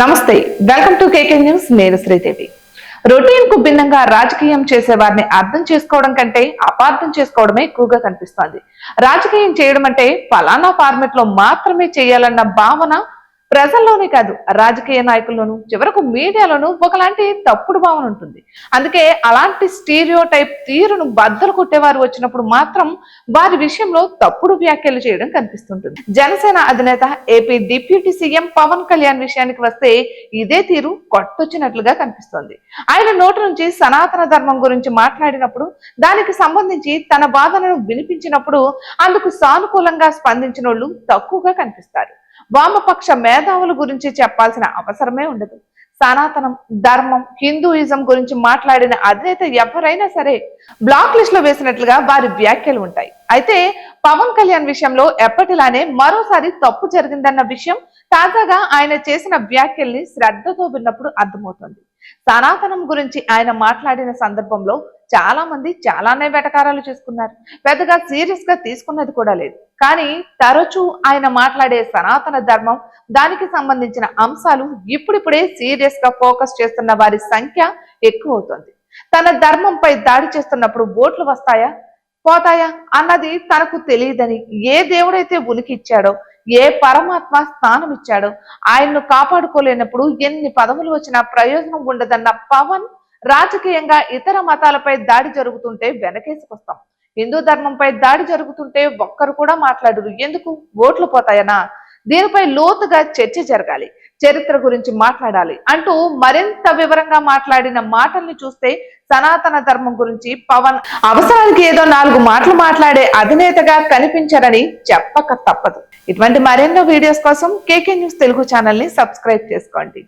నమస్తే, welcome to KK news. నేను Sridevi. Routine కు భిన్నంగా రాజకీయం చేసే వారిని అర్థం చేసుకోవడం కంటే అపార్థం చేసుకోవడమే ఎక్కువగా కనిపిస్తోంది. రాజకీయం చేయడం అంటే ఫలానా ఫార్మెట్ లో మాత్రమే చేయాలన్న భావన ప్రజల్లోనే కాదు, రాజకీయ నాయకుల్లోనూ, చివరకు మీడియాలోనూ ఒకలాంటి తప్పుడు భావన ఉంటుంది. అందుకే అలాంటి స్టీరియో టైప్ తీరును బద్దలు కొట్టేవారు వచ్చినప్పుడు మాత్రం వారి విషయంలో తప్పుడు వ్యాఖ్యలు చేయడం కనిపిస్తుంటుంది. జనసేన అధినేత AP deputy CM Pawan Kalyan విషయానికి వస్తే ఇదే తీరు కొట్టొచ్చినట్లుగా కనిపిస్తోంది. ఆయన నోటి నుంచి సనాతన ధర్మం గురించి మాట్లాడినప్పుడు, దానికి సంబంధించి తన వాదనను వినిపించినప్పుడు అందుకు సానుకూలంగా స్పందించిన వాళ్ళు తక్కువగా కనిపిస్తారు. వామపక్ష మేధావుల గురించి చెప్పాల్సిన అవసరమే ఉండదు. సనాతనం, ధర్మం, హిందూయిజం గురించి మాట్లాడిన అధినేత ఎవరైనా సరే బ్లాక్ లిస్ట్ లో వేసినట్లుగా వారి వ్యాఖ్యలు ఉంటాయి. అయితే పవన్ కళ్యాణ్ విషయంలో ఎప్పటిలానే మరోసారి తప్పు జరిగిందన్న విషయం తాజాగా ఆయన చేసిన వ్యాఖ్యల్ని శ్రద్ధతో విన్నప్పుడు అర్థమవుతుంది. సనాతనం గురించి ఆయన మాట్లాడిన సందర్భంలో చాలా మంది చాలానే వెటకారాలు చేసుకున్నారు. పెద్దగా సీరియస్ గా తీసుకున్నది కూడా లేదు. కానీ తరచూ ఆయన మాట్లాడే సనాతన ధర్మం, దానికి సంబంధించిన అంశాలు ఇప్పుడిప్పుడే సీరియస్ గా ఫోకస్ చేస్తున్న వారి సంఖ్య ఎక్కువ అవుతుంది. తన ధర్మంపై దాడి చేస్తున్నప్పుడు ఓట్లు వస్తాయా పోతాయా అన్నది తనకు తెలియదని, ఏ దేవుడైతే ఉనికి ఇచ్చాడో, ఏ పరమాత్మ స్థానం ఇచ్చాడో, ఆయన్ను కాపాడుకోలేనప్పుడు ఎన్ని పదవులు వచ్చినా ప్రయోజనం ఉండదన్న పవన్ రాజకీయంగా ఇతర మతాలపై దాడి జరుగుతుంటే వెనకేసుకొస్తాం, హిందూ ధర్మంపై దాడి జరుగుతుంటే ఒక్కరు కూడా మాట్లాడరు, ఎందుకు ఓట్లు పోతాయనా, దీనిపై లోతుగా చర్చ జరగాలి, చరిత్ర గురించి మాట్లాడాలి అంటూ మరింత వివరంగా మాట్లాడిన మాటల్ని చూస్తే సనాతన ధర్మం గురించి పవన్ అవసరానికి ఏదో 4 మాటలు మాట్లాడే అధినేతగా కనిపించారని చెప్పక తప్పదు. ఇటువంటి మరెన్నో వీడియోస్ కోసం కేకే న్యూస్ తెలుగు ఛానల్ ని సబ్స్క్రైబ్ చేసుకోండి.